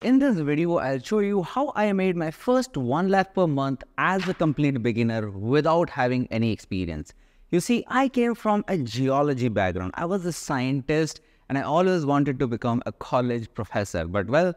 in this video, I'll show you how I made my first 1 lakh per month as a complete beginner without having any experience. You see, I came from a geology background. I was a scientist and I always wanted to become a college professor. But well,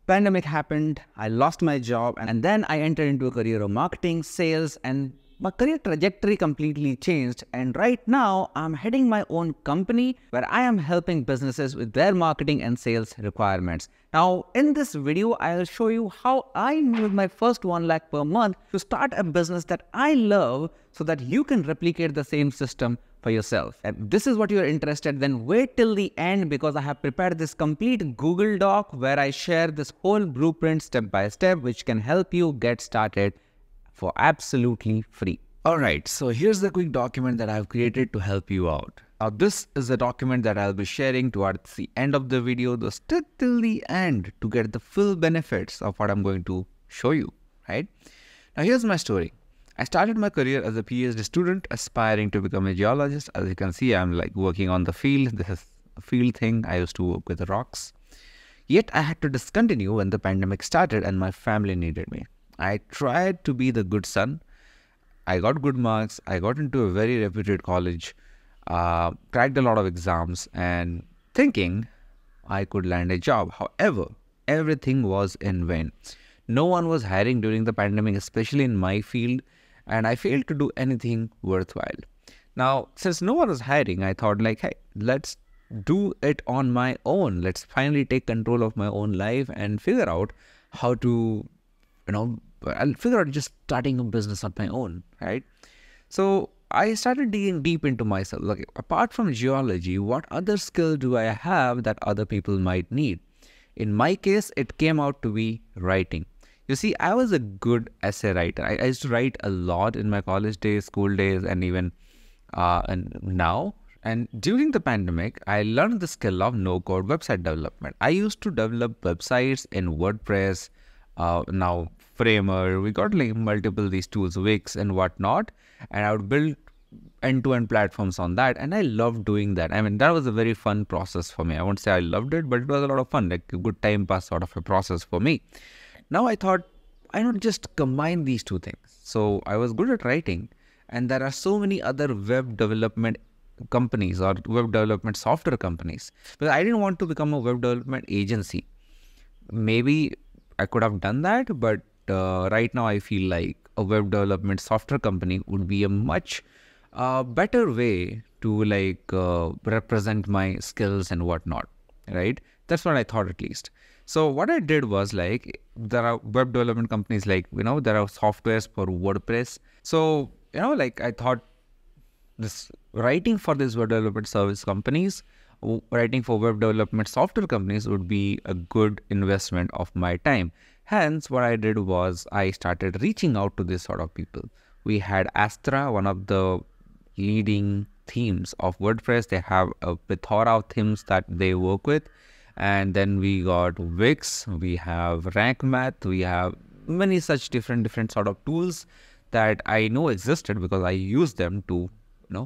pandemic happened, I lost my job, and then I entered into a career of marketing, sales, and my career trajectory completely changed. And right now, I'm heading my own company where I am helping businesses with their marketing and sales requirements. Now, in this video, I'll show you how I made my first 1 lakh per month to start a business that I love so that you can replicate the same system for yourself. If this is what you're interested, then wait till the end because I have prepared this complete Google Doc where I share this whole blueprint step by step, which can help you get started for absolutely free. Alright, so here's the quick document that I've created to help you out. Now this is a document that I'll be sharing towards the end of the video, so stick till the end to get the full benefits of what I'm going to show you, right? Now here's my story. I started my career as a PhD student aspiring to become a geologist. As you can see, I'm like working on the field. This is a field thing. I used to work with the rocks. Yet I had to discontinue when the pandemic started and my family needed me. I tried to be the good son. I got good marks. I got into a very reputed college, cracked a lot of exams and thinking I could land a job. However, everything was in vain. No one was hiring during the pandemic, especially in my field, and I failed to do anything worthwhile. Now, since no one was hiring, I thought like, hey, let's do it on my own. Let's finally take control of my own life and figure out how to, I'll figure out just starting a business on my own, right? So I started digging deep into myself. Like, apart from geology, what other skill do I have that other people might need? In my case, it came out to be writing. You see, I was a good essay writer. I used to write a lot in my college days, school days, and even and now. And during the pandemic, I learned the skill of no-code website development. I used to develop websites in WordPress, now Framer. We got like multiple these tools, Wix and whatnot, and I would build end-to-end platforms on that, and I loved doing that. I mean, that was a very fun process for me. I won't say I loved it, but it was a lot of fun, like a good time pass sort of a process for me. Now I thought, why not just combine these two things? So I was good at writing, and there are so many other web development companies or web development software companies, but I didn't want to become a web development agency. Maybe I could have done that, but right now I feel like a web development software company would be a much better way to represent my skills and whatnot, right? That's what I thought at least. So what I did was like, there are web development companies like, there are softwares for WordPress. So, I thought this writing for these web development service companies, writing for web development software companies would be a good investment of my time. Hence, what I did was I started reaching out to this sort of people. We had Astra, one of the leading themes of WordPress. They have a plethora of themes that they work with. And then we got Wix, we have Rank Math, we have many such different sort of tools that I know existed because I use them to,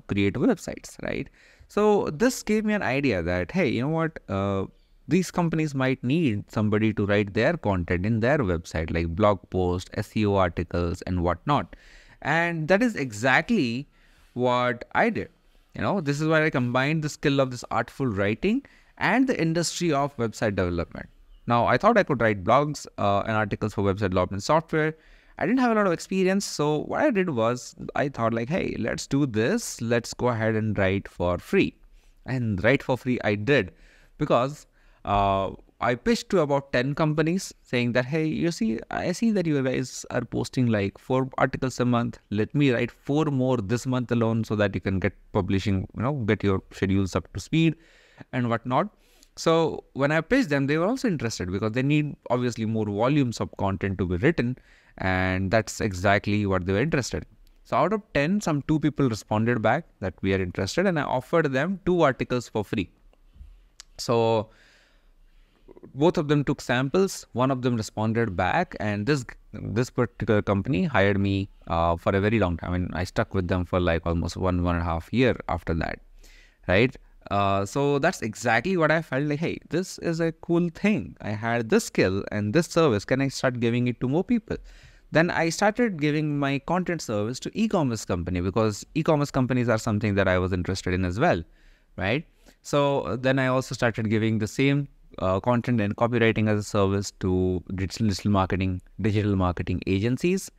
create websites, right? So this gave me an idea that, hey, you know what, these companies might need somebody to write their content in their website, like blog posts, SEO articles and whatnot. And that is exactly what I did. This is where I combined the skill of this artful writing and the industry of website development. Now, I thought I could write blogs and articles for website development software. I didn't have a lot of experience, so what I did was I thought like, hey, let's do this. Let's go ahead and write for free. And write for free I did because I pitched to about 10 companies saying that, hey, you see, I see that you guys are posting like 4 articles a month. Let me write 4 more this month alone so that you can get publishing, get your schedules up to speed and whatnot. So when I pitched them, they were also interested because they need obviously more volumes of content to be written, and that's exactly what they were interested in. So out of 10, some 2 people responded back that we are interested, and I offered them 2 articles for free. So both of them took samples, one of them responded back, and this particular company hired me for a very long time. I mean, I stuck with them for like almost 1.5 years after that, right? So that's exactly what I felt like, hey, this is a cool thing. I had this skill and this service. Can I start giving it to more people? Then I started giving my content service to e-commerce company, because e-commerce companies are something that I was interested in as well, right? So then I also started giving the same content and copywriting as a service to digital marketing agencies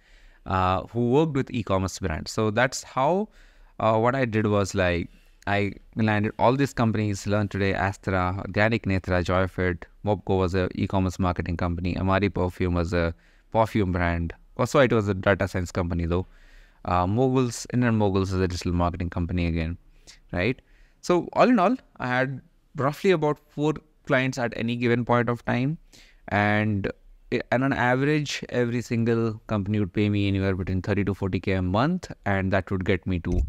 who worked with e-commerce brands. So that's how what I did was like, I landed all these companies: Learn Today, Astra, Organic Netra, Joyfit, Mobco was a e-commerce marketing company, Amari Perfume was a perfume brand. Also, it was a data science company though. Indian Moguls is a digital marketing company again, right? So all in all, I had roughly about 4 clients at any given point of time, and on average, every single company would pay me anywhere between 30 to 40K a month, and that would get me to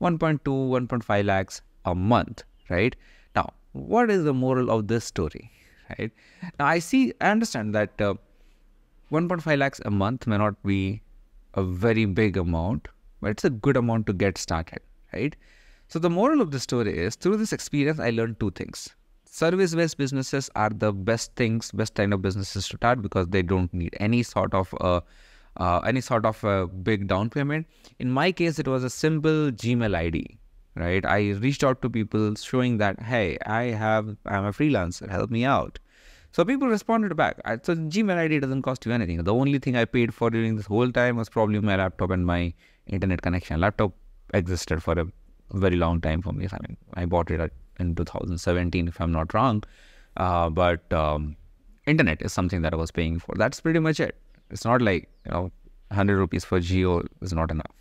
1.2, 1.5 lakhs a month, right? Now, what is the moral of this story, right? Now, I understand that 1.5 lakhs a month may not be a very big amount, but it's a good amount to get started, right? So the moral of the story is, through this experience, I learned 2 things. Service-based businesses are the best kind of businesses to start, because they don't need any sort of a big down payment. In my case, it was a simple Gmail ID, right? I reached out to people showing that, hey, I'm a freelancer, help me out. So people responded back. So Gmail ID doesn't cost you anything. The only thing I paid for during this whole time was probably my laptop and my internet connection. Laptop existed for a very long time for me. I mean, I bought it in 2017, if I'm not wrong. But internet is something that I was paying for. That's pretty much it. It's not like, 100 rupees for Geo is not enough.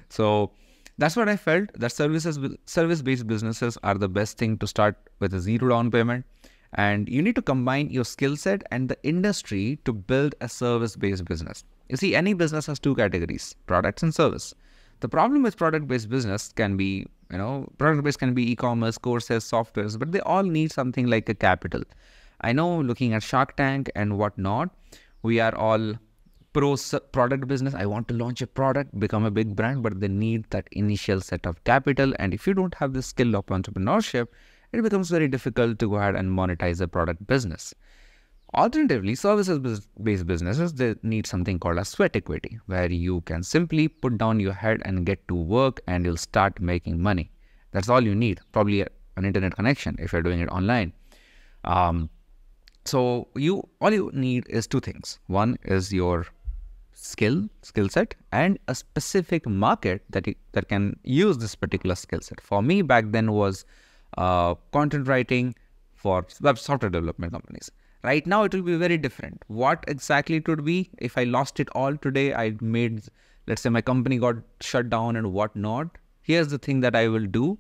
So that's what I felt, that service-based businesses are the best thing to start with a zero down payment. And you need to combine your skill set and the industry to build a service-based business. You see, any business has 2 categories: products and service. The problem with product-based business can be, product-based can be e-commerce, courses, softwares, but they all need something like a capital. I know, looking at Shark Tank and whatnot, we are all pro product business. I want to launch a product, become a big brand, but they need that initial set of capital. And if you don't have the skill of entrepreneurship, it becomes very difficult to go ahead and monetize a product business. Alternatively, services-based businesses, they need something called a sweat equity, where you can simply put down your head and get to work, and you'll start making money. That's all you need. Probably an internet connection if you're doing it online. So all you need is 2 things. One is your skill set, and a specific market that can use this particular skill set. For me back then was content writing for web software development companies. Right now it will be very different. What exactly it would be, if I lost it all today, let's say my company got shut down and whatnot, here's the thing that I will do.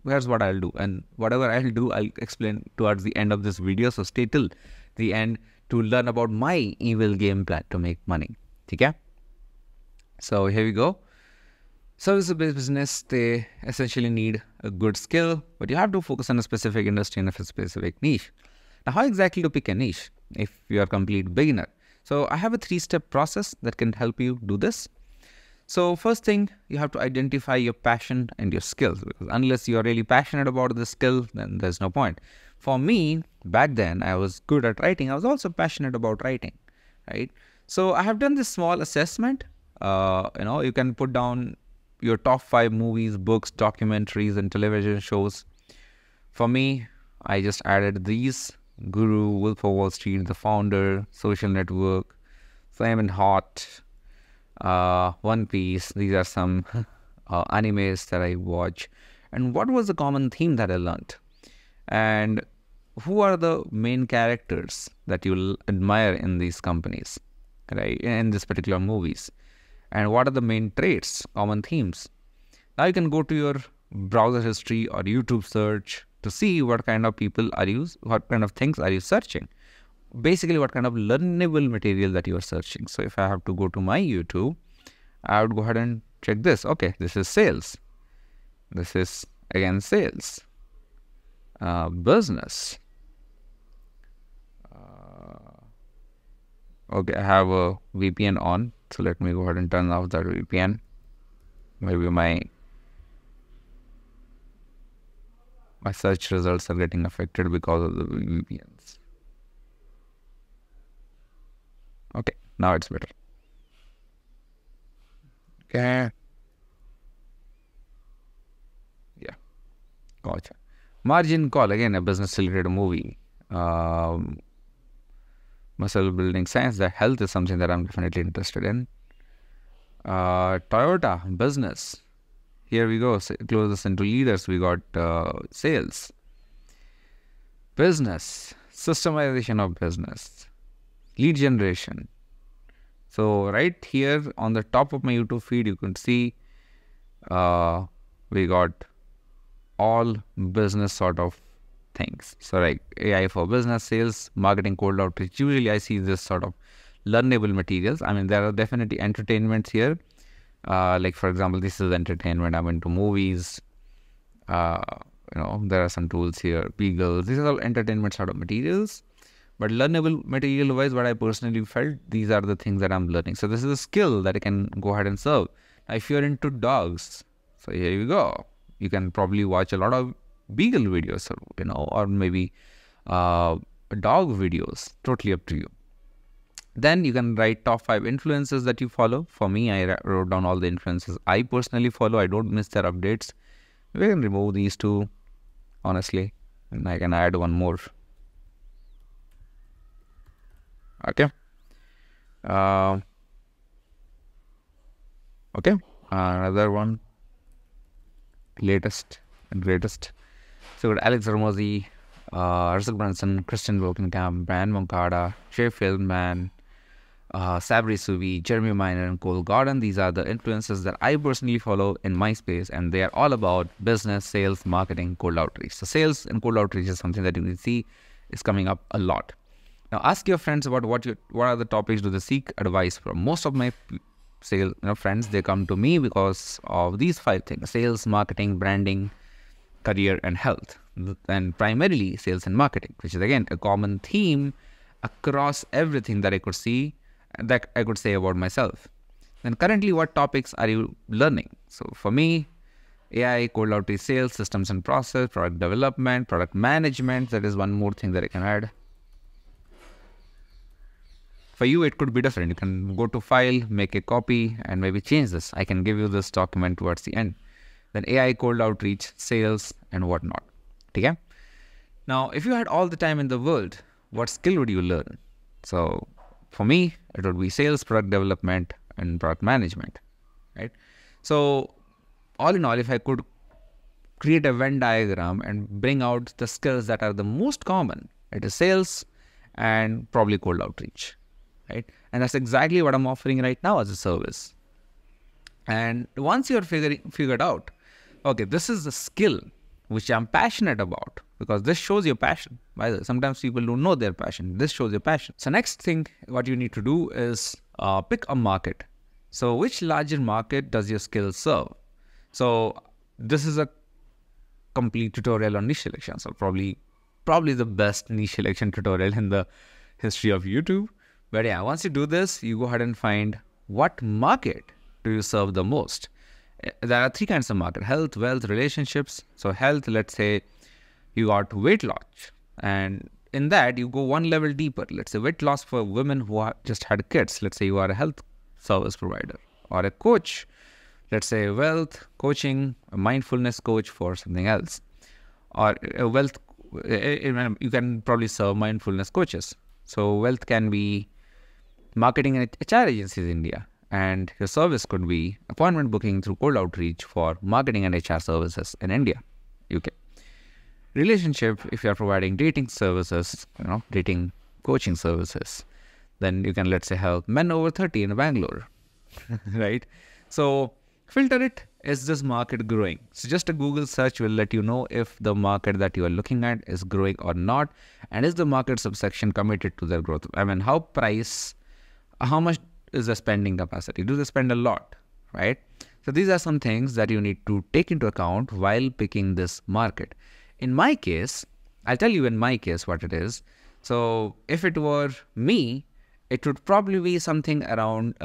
Here's what I'll do, and whatever I'll do, I'll explain towards the end of this video. So stay till the end to learn about my evil game plan to make money. Okay? So here we go. Service-based business, they essentially need a good skill, but you have to focus on a specific industry and a specific niche. Now, how exactly to pick a niche if you are a complete beginner? So I have a 3-step process that can help you do this. So first thing, you have to identify your passion and your skills, because unless you are really passionate about the skill, then there's no point. For me, back then, I was good at writing. I was also passionate about writing, right? So I have done this small assessment. You can put down your top 5 movies, books, documentaries, and television shows. For me, I just added these: Guru, Wolf of Wall Street, The Founder, Social Network, Flamin' Hot, One Piece. These are some animes that I watch. And what was the common theme that I learned? And who are the main characters that you'll admire in these companies, right? In this particular movies? And what are the main traits, common themes? Now you can go to your browser history or YouTube search to see what kind of what kind of things are you searching. Basically, what kind of learnable material that you are searching. So if I have to go to my YouTube, I would go ahead and check this. Okay, this is sales. This is again sales. Business. Okay, I have a VPN on. So let me go ahead and turn off that VPN. Maybe my My search results are getting affected because of the VPNs. Okay, now it's better. Okay. Yeah, gotcha. Margin Call, again, a business related movie. Muscle building science, the health is something that I'm definitely interested in. Toyota, business. Here we go. Close this into leaders. We got sales. Business, systemization of business, lead generation. So right here on the top of my YouTube feed, you can see we got all business sort of things. So like AI for business, sales, marketing, cold outreach. Usually I see this sort of learnable materials. I mean, there are definitely entertainments here. Like for example, this is entertainment. I'm into movies. There are some tools here, Beagles. These are all entertainment sort of materials. But learnable material wise, what I personally felt, these are the things that I'm learning. So this is a skill that I can go ahead and serve. Now, if you're into dogs, so here you go. You can probably watch a lot of Beagle videos, or maybe dog videos. Totally up to you. Then you can write top 5 influencers that you follow. For me, I wrote down all the influencers I personally follow. I don't miss their updates. We can remove these two, honestly, and I can add one more. Okay. Another one. Latest and greatest. So we got Alex Ramosi, Russell Brunson, Christian Wokenkamp, Brian Moncada, Jay Feldman, Sabri Suvi, Jeremy Miner, and Cole Gordon. These are the influencers that I personally follow in my space, and they are all about business, sales, marketing, cold outreach. So sales and cold outreach is something that you can see is coming up a lot. Now ask your friends about what are the topics do they seek advice from. Most of my sales friends, they come to me because of these 5 things: sales, marketing, branding, career, and health. And primarily sales and marketing, which is again a common theme across everything that I could see, that I could say about myself. And currently, what topics are you learning? So for me, AI, cold outreach, sales, systems and process, product development, product management. That is one more thing that I can add. For you, it could be different. You can go to file, make a copy, and maybe change this. I can give you this document towards the end. Then AI, cold outreach, sales, and whatnot. Okay? Now, if you had all the time in the world, what skill would you learn? So for me, it would be sales, product development, and product management, right? So all in all, if I could create a Venn diagram and bring out the skills that are the most common, it is sales and probably cold outreach, right? And that's exactly what I'm offering right now as a service. And once you're figured out, okay, this is the skill which I'm passionate about, because this shows your passion. By the way, sometimes people don't know their passion. This shows your passion. So next thing, what you need to do is pick a market. So which larger market does your skill serve? So this is a complete tutorial on niche selection. So probably the best niche selection tutorial in the history of YouTube. But yeah, once you do this, you go ahead and find what market do you serve the most. There are 3 kinds of market: health, wealth, relationships. So health, let's say you got weight loss, and in that you go one level deeper. Let's say weight loss for women who just had kids. Let's say you are a health service provider, or a coach. Let's say wealth coaching, a mindfulness coach for something else, or a wealth. You can probably serve mindfulness coaches. So wealth can be marketing and HR agencies in India. And your service could be appointment booking through cold outreach for marketing and HR services in India, UK. Relationship, if you are providing dating services, dating coaching services, then you can, let's say, help men over 30 in Bangalore, right? So filter it. Is this market growing? So just a Google search will let you know if the market that you are looking at is growing or not. And is the market subsection committed to their growth? I mean, how much is the spending capacity? Do they spend a lot, right? So these are some things that you need to take into account while picking this market. In my case, I'll tell you in my case what it is. So if it were me, it would probably be something around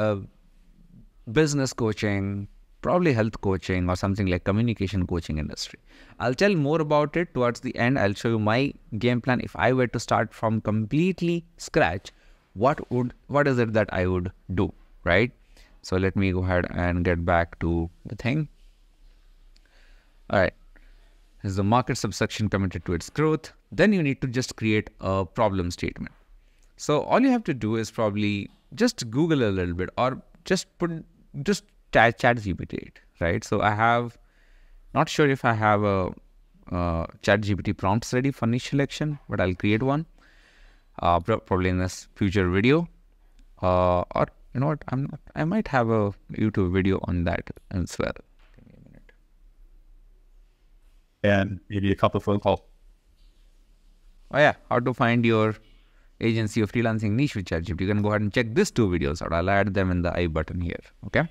business coaching, probably health coaching or something like communication coaching industry. I'll tell more about it towards the end. I'll show you my game plan. If I were to start from completely scratch, what is it that I would do, right? So let me go ahead and get back to the thing. All right. Is the market subsection committed to its growth? Then you need to just create a problem statement. So all you have to do is probably just Google a little bit, or just chat GPT, right? So I have, not sure if I have a chat GPT prompts ready for niche selection, but I'll create one probably in this future video, or you know what, I might have a YouTube video on that as well. Give me a minute. And maybe a couple of phone calls. Oh yeah, how to find your agency or freelancing niche with ChatGPT. You can go ahead and check these 2 videos out. I'll add them in the I button here. Okay.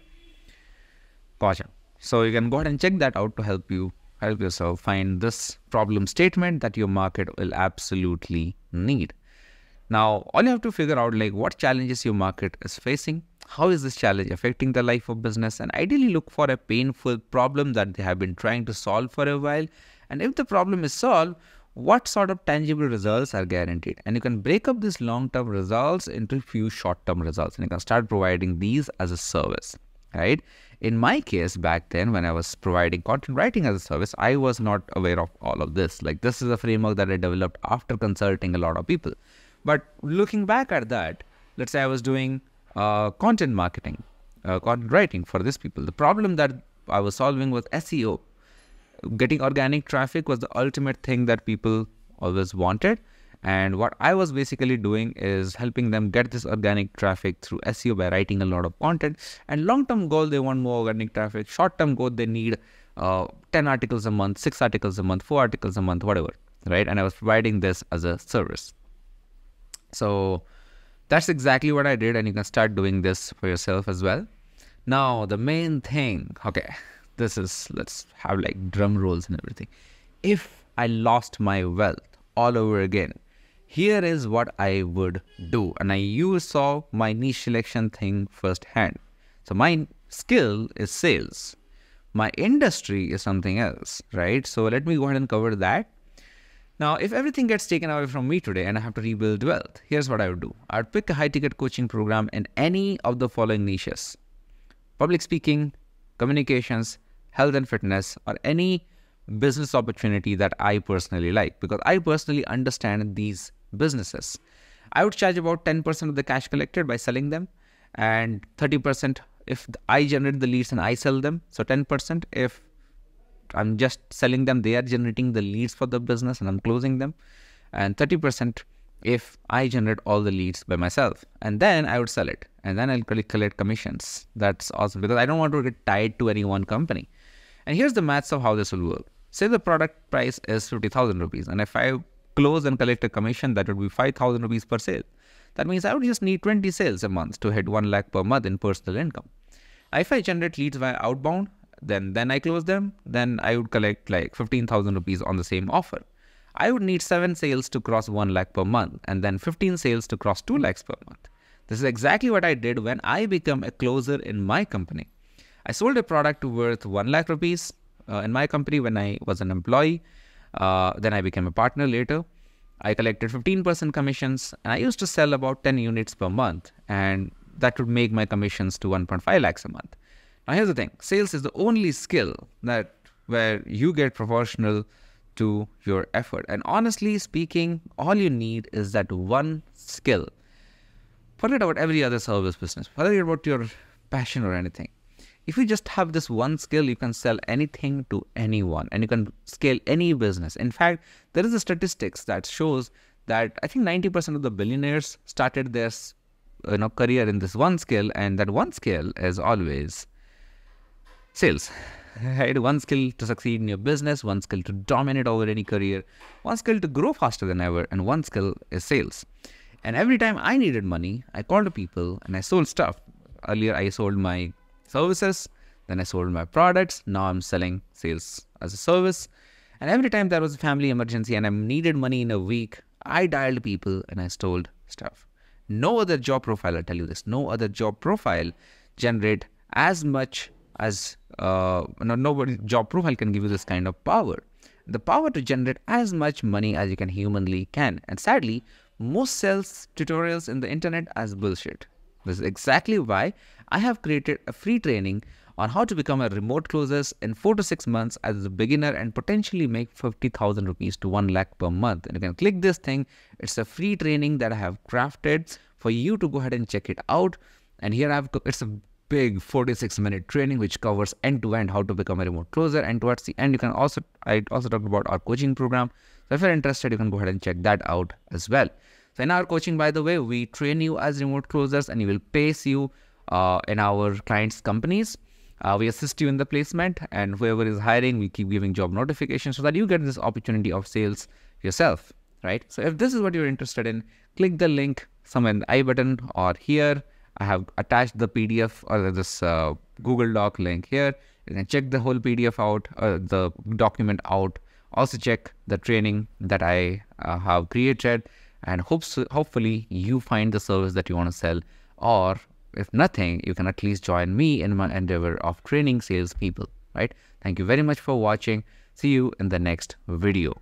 Gotcha. So you can go ahead and check that out to help yourself find this problem statement that your market will absolutely need. Now, all you have to figure out, like, what challenges your market is facing, how is this challenge affecting the life of business, and ideally look for a painful problem that they have been trying to solve for a while. And if the problem is solved, what sort of tangible results are guaranteed? And you can break up these long-term results into few short-term results, and you can start providing these as a service, right? In my case, back then, when I was providing content writing as a service, I was not aware of all of this. Like, this is a framework that I developed after consulting a lot of people. But looking back at that, let's say I was doing content marketing, content writing for these people. The problem that I was solving was SEO. Getting organic traffic was the ultimate thing that people always wanted. And what I was basically doing is helping them get this organic traffic through SEO by writing a lot of content. And long-term goal, they want more organic traffic. Short-term goal, they need 10 articles a month, 6 articles a month, 4 articles a month, whatever, right? And I was providing this as a service. So that's exactly what I did. And you can start doing this for yourself as well. Now, the main thing, okay, this is, let's have like drum rolls and everything. If I lost my wealth all over again, here is what I would do. And you saw my niche selection thing firsthand. So my skill is sales. My industry is something else, right? So let me go ahead and cover that. Now, if everything gets taken away from me today and I have to rebuild wealth, here's what I would do. I would pick a high-ticket coaching program in any of the following niches: public speaking, communications, health and fitness, or any business opportunity that I personally like, because I personally understand these businesses. I would charge about 10% of the cash collected by selling them, and 30% if I generate the leads and I sell them. So 10% if I'm just selling them, they are generating the leads for the business and I'm closing them, and 30% if I generate all the leads by myself, and then I would sell it, and then I'll collect commissions. That's awesome, because I don't want to get tied to any one company. And here's the maths of how this will work. Say the product price is 50,000 rupees, and if I close and collect a commission, that would be 5,000 rupees per sale. That means I would just need 20 sales a month to hit 1 lakh per month in personal income. If I generate leads via outbound, then I close them, then I would collect like 15,000 rupees on the same offer. I would need 7 sales to cross 1 lakh per month, and then 15 sales to cross 2 lakhs per month. This is exactly what I did when I became a closer in my company. I sold a product worth 1 lakh rupees in my company when I was an employee. Then I became a partner later. I collected 15% commissions, and I used to sell about 10 units per month, and that would make my commissions to 1.5 lakhs a month. Now here's the thing, sales is the only skill that where you get proportional to your effort. And honestly speaking, all you need is that one skill. Forget about every other service business, forget about your passion or anything. If you just have this one skill, you can sell anything to anyone, and you can scale any business. In fact, there is a statistics that shows that I think 90% of the billionaires started their career in this one skill, and that one skill is always sales. Right? One skill to succeed in your business, one skill to dominate over any career, one skill to grow faster than ever, and one skill is sales. And every time I needed money, I called people and I sold stuff. Earlier, I sold my services, then I sold my products. Now I'm selling sales as a service. And every time there was a family emergency and I needed money in a week, I dialed people and I sold stuff. No other job profile, I'll tell you this, no other job profile generate as much as nobody job profile can give you this kind of power. The power to generate as much money as you can humanly can. And sadly, most sales tutorials in the internet as bullshit. This is exactly why I have created a free training on how to become a remote closer in 4 to 6 months as a beginner and potentially make 50,000 rupees to 1 lakh per month. And you can click this thing. It's a free training that I have crafted for you to go ahead and check it out. And here it's a big 46-minute training which covers end-to-end how to become a remote closer. And towards the end, I also talked about our coaching program. So if you're interested, you can go ahead and check that out as well. So in our coaching, by the way, we train you as remote closers and we will place you in our clients' companies. We assist you in the placement, and whoever is hiring, we keep giving job notifications so that you get this opportunity of sales yourself, right? So if this is what you're interested in, click the link somewhere in the I button or here. I have attached the PDF or this Google Doc link here. You can check the whole PDF out, the document out. Also check the training that I have created, and hopefully you find the service that you want to sell, or if nothing, you can at least join me in my endeavor of training salespeople, right? Thank you very much for watching. See you in the next video.